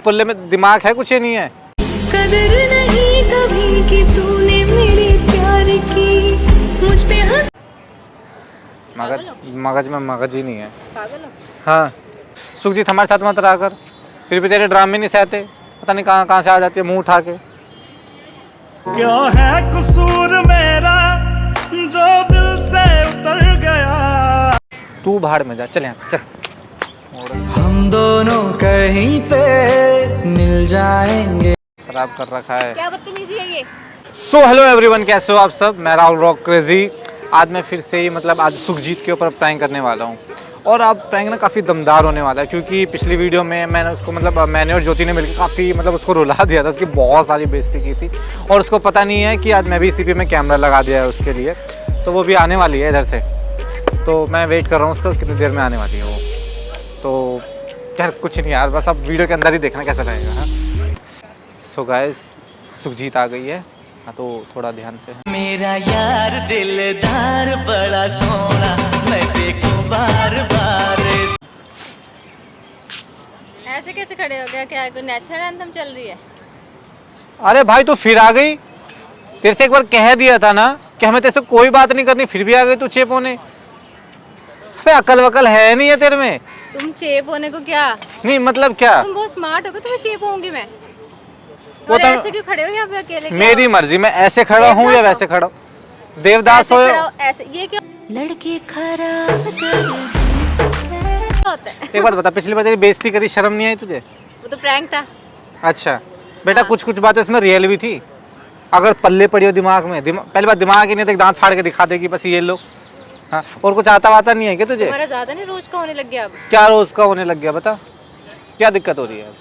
पुल्ले में दिमाग है कुछ, ये नहीं है। कदर नहीं कभी कि तूने मेरे प्यार की मुझ पे हंस। मगज में मगज ही नहीं है। पागल हो? हाँ सुखजीत हमारे साथ मत रहा कर, फिर भी तेरे ड्रामे नहीं सहते, पता नहीं कहाँ कहाँ से आ जाती है मुंह उठा के। क्या है कसूर मेरा जो दिल से उतर गया। तू भाड़ में जा, चल यहाँ से चल। हम दोनों कहीं पे मिल जाएंगे। खराब कर रखा है। क्या बदतमीजी है ये? सो हेलो एवरीवन, कैसे हो आप सब। मैं राहुल रॉक क्रेजी। आज मैं फिर से ही आज सुखजीत के ऊपर प्रैंक करने वाला हूँ। और अब प्रैंक ना काफ़ी दमदार होने वाला है, क्योंकि पिछली वीडियो में मैंने उसको मैंने और ज्योति ने मिलकर काफ़ी उसको रुला दिया था, उसकी बहुत सारी बेइज्जती की थी। और उसको पता नहीं है कि आज मैं भी सीपी में कैमरा लगा दिया है उसके लिए, तो वो भी आने वाली है इधर से। तो मैं वेट कर रहा हूँ उसको, कितनी देर में आने वाली है वो। तो यार कुछ नहीं यार, बस अब वीडियो के अंदर ही देखना कैसा रहेगा। हाँ सो गाइस, सुखजीत आ गई है। हाँ तो थोड़ा ध्यान से। मेरा यार दिलदार बड़ा सोना, मैं देखूं बार बार। ऐसे कैसे खड़े हो गया? क्या कोई नेशनल एंथम चल रही है? अरे भाई तू फिर आ गई। तेरे से एक बार कह दिया था ना कि हमें तेरे से कोई बात नहीं करनी, फिर भी आ गई तू चेप होने। अकल वकल है नहीं है तेरे में। तुम चेप होने को क्या? नहीं मतलब क्या? तुम बहुत स्मार्ट हो गए, तुम्हें चेप होंगी मैं। वो और तो ऐसे क्यों खड़े हो यहाँ पे अकेले? मेरी मर्जी, मैं ऐसे खड़ा हूँ या वैसे खड़ा हूँ। देवदास हो ऐसे ये क्या लड़के खराब होता है? एक बात बता, पिछली बार तेरी बेइज्जती करी, शर्म नहीं आई तुझे? वो तो प्रैंक था। अच्छा बेटा, हाँ। कुछ कुछ बातें इसमें रियल भी थी। अगर पल्ले पड़ी हो दिमाग में, पहली बात दिमाग ही नहीं तो एक दांत फाड़ के दिखा देगी बस ये लोग। हाँ और कुछ आता वाता नहीं है क्या तुझे? तुम्हारा ज्यादा नहीं रोज का होने लग गया अब? क्या रोज का होने लग गया, बता क्या दिक्कत हो रही है?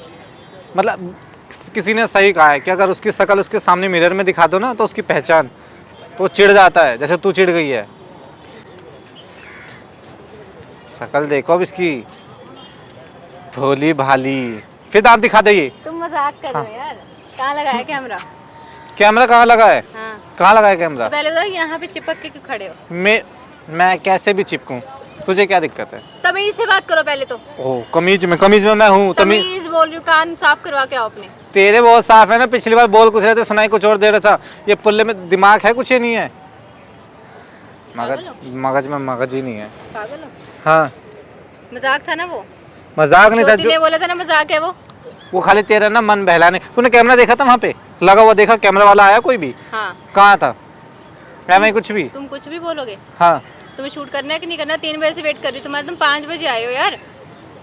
मतलब किसी ने सही कहा है कि अगर उसकी शक्ल उसके सामने मिरर में दिखा दो ना तो उसकी पहचान, तो चिढ़ जाता है, जैसे तू चिढ़ गई है। शक्ल देखो अब इसकी, भोली भाली, फिर दांत दिखा दे ये। तुम मजाक कर रहे हो यार। कहाँ लगा है कैमरा? कैमरा कहाँ लगा है? हाँ। कहाँ लगा है कैमरा? तो पहले बताओ यहाँ पे चिपक के क्यों खड़े हो? मैं कैसे भी चिपकूं, तुझे क्या दिक्कत है? तमीज से बात करो पहले तो। ओह कमीज में मैं हूँ। तमीज बोल रही हूँ, कान साफ करवा के आओ अपने। तेरे बहुत साफ है ना, पिछली बार बोल कुछ रहे थे, सुनाई कुछ और दे रहा था। ये पुल्ले में दिमाग है कुछ, ये नहीं है। मगज में मगज ही नहीं है। पागल हो? हाँ मजाक था ना वो? मजाक नहीं था ज्योति ने बोला था ना मजाक है वो खाली तेरा ना मन बहलाने। तूने कैमरा देखा था वहाँ पे लगा हुआ? देखा कैमरा वाला आया कोई भी? हाँ। कहाँ था? मैं कुछ भी? तुम कुछ भी बोलोगे? हाँ तुम्हें शूट करना है कि नहीं करना? 3 बजे से वेट कर रही हूँ, तुम 5 बजे आए हो यार।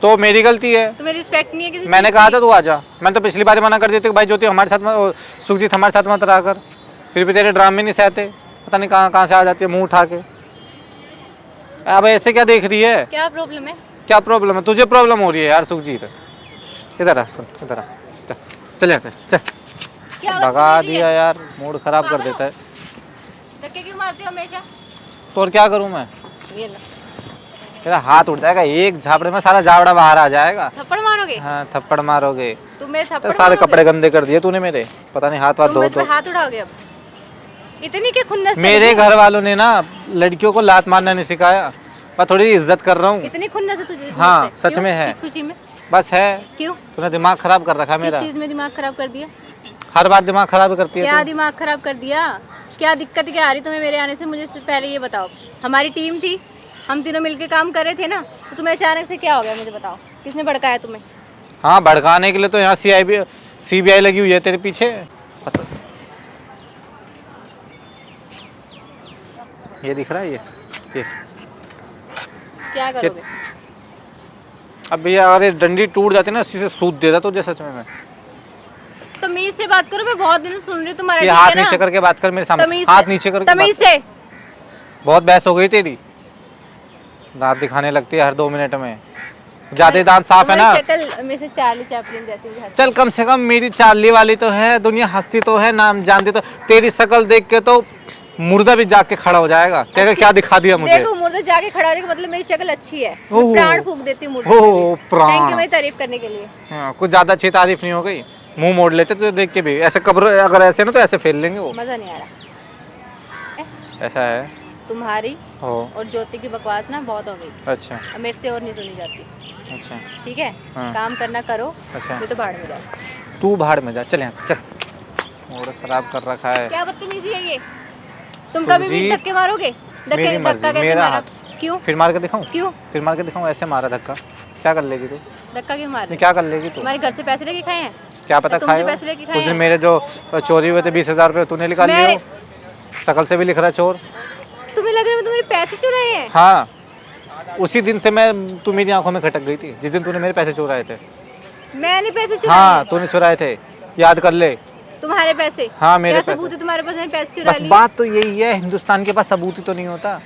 तो मेरी गलती है। तुम्हें रिस्पेक्ट नहीं है किसी मैंने चीज़ कहा की? था तू आ जा। मैंने तो पिछली बार मना कर दिया था कि भाई ज्योति हमारे साथ सुखजीत हमारे साथ मत रहा कर, फिर भी तेरे ड्रामे नहीं सहते, पता नहीं कहाँ कहाँ से आ जाती है मुंह उठा के। अब ऐसे क्या देख रही है? क्या प्रॉब्लम है? क्या प्रॉब्लम है? तुझे प्रॉब्लम हो रही है यार सुखजीत। इधर आ, सुन इधर आ, चल यहाँ से चल। क्या भगा बदतमीजी है? दिया यार, मूड खराब कर देता है। धक्के क्यों मारते हो हमेशा? तो और क्या करूँ मैं? ये लो। तेरा हाथ उठ जाएगा, एक झापड़े में सारा जावड़ा बाहर आ जाएगा। थप्पड़ मारोगे? हाँ थप्पड़ मारोगे। तुम मेरे तो थप्पड़ सारे मारोगे? कपड़े गंदे कर दिए तूने मेरे, पता नहीं हाथ वाथ तुम धो मुझ पे तो। हाथ उठाओगे अब? इतनी क्या खुन्नस? मेरे घर वालों ने ना लड़कियों को लात मारना नहीं सिखाया, मैं थोड़ी इज्जत कर रहा हूँ। इतनी खुन्नस है तुझे? हाँ, मुझसे? सच क्यों? में है। किस खुशी में? बस है। क्यों? तूने दिमाग खराब कर रखा है मेरा। किस चीज में दिमाग खराब कर दिया? हर बार दिमाग खराब करती है क्या तू। दिमाग खराब कर दिया? क्या दिक्कत क्या आ रही तुम्हें मेरे आने से? मुझे पहले ये बताओ। हमारी टीम थी, हम तीनों मिलके काम कर रहे थे ना, तो तुम्हें अचानक से क्या हो गया मुझे बताओ? किसने भड़काया तुम्हें? हाँ भड़काने के लिए तो यहाँ CBI लगी हुई है तेरे पीछे। ये दिख रहा है ये क्या करोगे? अब भैया अरे डंडी टूट जाती है ना, उसी से सूद देता तुझे सच में मैं। तमीज से बात करो, मैं बहुत दिन से सुन रही हूँ तुम्हारा। ये ठीक हाथ है ना? नीचे करके बात कर मेरे सामने, तमीज हाथ से- नीचे करके तमीज बात से। कर। बहुत बहस हो गई तेरी, दांत दिखाने लगती है हर 2 मिनट में। ज्यादा दांत साफ है ना? तुम्हारी शक्ल में से चार्ली चैपलिन जैसी दिखाती है। चल कम से कम मेरी चार्ली वाली तो है, दुनिया हंसती तो है, नाम जानती तो। तेरी शक्ल देख के तो मुर्दा भी जाग के खड़ा हो जाएगा, कहेगा क्या दिखा दिया मुझे। देखो मुर्दा जाके खड़ा हो जाएगा, मतलब मेरी शक्ल अच्छी है। ओह। मैं प्राण फूंक देती हूँ मुर्दे ओह, पे भी। प्राण। थैंक यू मेरी तारीफ करने के लिए। हाँ, कुछ ज्यादा अच्छी तारीफ नहीं हो गई, मुंह मोड़ लेते तुझे देख के भी। ऐसे कब्र अगर ऐसे ना तो ऐसे फेल लेंगे वो। मजा नहीं आ रहा। ऐसा है तुम्हारी हो। और ज्योति की बकवास ना बहुत हो गई। अच्छा अब मेरे से और नहीं सुनी जाती। अच्छा ठीक है, हाँ। काम करना करो, अच्छा नहीं तो बाहर में जाओ। तू भाड़ में जा, चल यहाँ से चल। मूड खराब कर रखा है। क्या बदतमीजी है ये? तुम कभी भी सुरजीत, धक्के मारोगे? मेरी मर्जी, धक्का कैसे मेरा मारा? हाथ। क्यों? फिर मार के दिखाऊं? क्यों? फिर मार के दिखाऊं? ऐसे मारा धक्का, क्या कर लेगी तू? धक्का क्यों मार नहीं रहे? क्या कर लेगी तू? तुम्हारे घर से पैसे लेके खाए हैं? क्या पता तुमसे खाए हो? पैसे लेके खाए उस दिन हैं? मेरे जो चोरी हुए थे 20,000 रुपये तूने निकाल लिए हो। शकल से भी लिख रहा चोर। तुम्हें लग रहा है मैं तुम्हारे पैसे चुराए हैं? हाँ, उसी दिन से मैं तू मेरी आंखों में खटक गई थी जिस दिन तूने मेरे पैसे चुराए थे। मैंने पैसे चुराए हाँ हैं? तूने चुराए थे, याद कर ले। तुम्हारे पैसे? हाँ मेरे क्या सबूत पैसे। है तुम्हारे पास मैंने पैसे चुरा बस लिए? बात तो यही है, हिंदुस्तान के पास सबूत ही तो नहीं होता।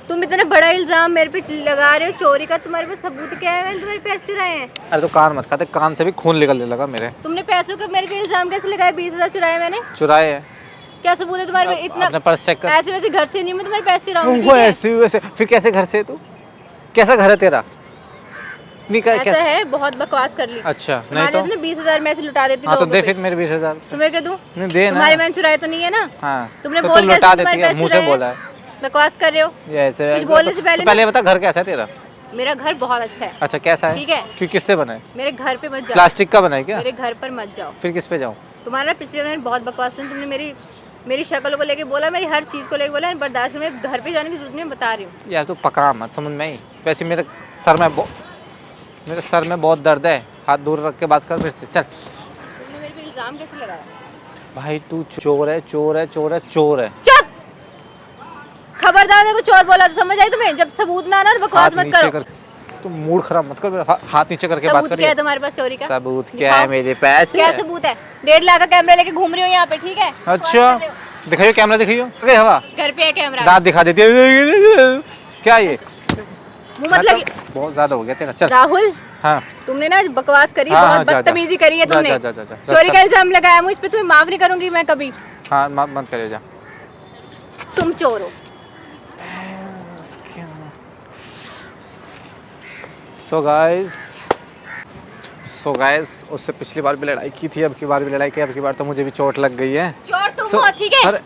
तुम इतना बड़ा इल्जाम मेरे पे लगा रहे हो चोरी का, तुम्हारे पास सबूत क्या है? मैंने तुम्हारे पैसे चुराए हैं। अरे तो कान मत खाते, कान से भी खून निकलने लगा मेरे। तुमने पैसों का मेरे पे इल्जाम कैसे लगाया? 20,000 चुराए मैंने? चुराए हैं। क्या सबूत है तुम्हारे पास? इतना अपने पर्स चेक कर। ऐसे वैसे घर से नहीं मैं तुम्हारे पैसे चुराऊंगी, वो ठीक है? ऐसे वैसे फिर कैसे घर से तू? कैसा घर है तेरा? नहीं ऐसा कैसे? है, बहुत बकवास कर ली। अच्छा नहीं तुम्हारे तो? लिए 20,000 मैं ऐसे लुटा देती हाँ तो लोगों दे पे। फिर मेरे 20,000। तुम्हें क्या दूं? नहीं दे ना। तुम्हारे मैंने चुराए तो नहीं है ना? हाँ तुमने तो बोल तू कैसे लुटा तुम्हारे देती है, पैसे मुंह से चुराए हैं? बोला है बकवास कर रहे हो। ये ऐसे। कुछ बोलने से पहले तो पहले बता घर कैसा है तेरा? मेरा घर बहुत अच्छा है। अच्छा कैसा है? ठीक है। क्यों, किससे बना है? मेरे घर पे मत जाओ। प्लास्टिक का बना है क्या? मेरे घर पर मत जाओ। फिर किस पे जाऊँ? तुम्हारा पिछले दिन बहुत बकवास था, तुमने मेरी शक्ल को लेके बोला, मेरी हर चीज़ को लेके बोला, बर्दाश्त नहीं, मैं घर पे जाने की जरूरत नहीं, मैं बता रही हूँ। यार तू पकड़ा मत, समझ में आई। वैसे मेरे सर में बहुत दर्द है, हाथ दूर रख के बात कर फिर से। चल तुमने मेरे पे इल्जाम कैसे लगाया? भाई तू चोर है, चोर है, चोर है, चोर है। चुप! खबरदार, मेरे को चोर बोला तो समझ आई तुम्हें? जब सबूत ना आना तो बकवास हाथ मत नीचे करो। कर, तू मूड खराब मत कर मेरा। हाथ नीचे करके बात सबूत कर। क्या है तुम्हारे पास चोरी का? सबूत क्या है? दिखाओ। मेरे पास क्या है। सबूत है? 1.5 लाख का कैमरा लेके घूम रही हो यहाँ पे, ठीक है? अच्छा दिखाइयो कैमरा, दिखाइयो। अरे हवा घर पे है कैमरा। दांत दिखा देती है। क्या ये? मुंह मत लगी। बहुत ज्यादा हो गया तेरा। चल राहुल, हाँ तुमने ना बकवास करी, हाँ, बहुत जा, जा। बदतमीजी करी है जा, तुमने। जा, जा, जा, जा, जा, चोरी जा। का इल्जाम लगाया मुझ पे, तुम्हें माफ नहीं करूंगी मैं कभी। हाँ मत करिए जा। तुम चोर हो। सो गाइस उससे पिछली बार भी लड़ाई की थी, अब की बार भी लड़ाई की, अब की बार तो मुझे भी चोट लग गई है। चोर तुम So- हो, ठीक है? अरे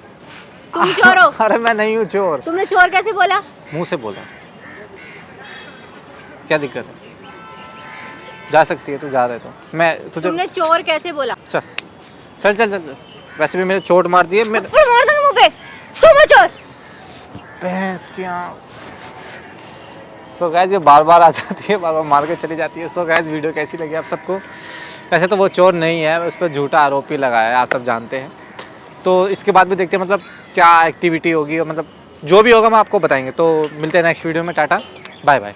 तुम चोर हो। अरे मैं नहीं हूँ चोर। तुमने चोर कैसे बोला? मुंह से बोला। क्या दिक्कत है? जा सकती है तू, जा रहे तो मैं तुझे। तुमने चोर कैसे बोला? चल चल चल चल। वैसे भी मेरे चोट मार दी है मेरे। थप्पड़ मार दूंगी मुंह पे। तुम हो चोर। भैंस क्या। सो गाइस ये बार बार आ जाती है, बार बार मार के चली जाती है। सो गाइस वीडियो कैसी लगी आप सबको? वैसे तो वो चोर नहीं है, उस पर झूठा आरोप ही लगाया है, आप सब जानते हैं। तो इसके बाद भी देखते हैं मतलब क्या एक्टिविटी होगी, और मतलब जो भी होगा मैं आपको बताएंगे। तो मिलते हैं नेक्स्ट वीडियो में। Tata bye bye.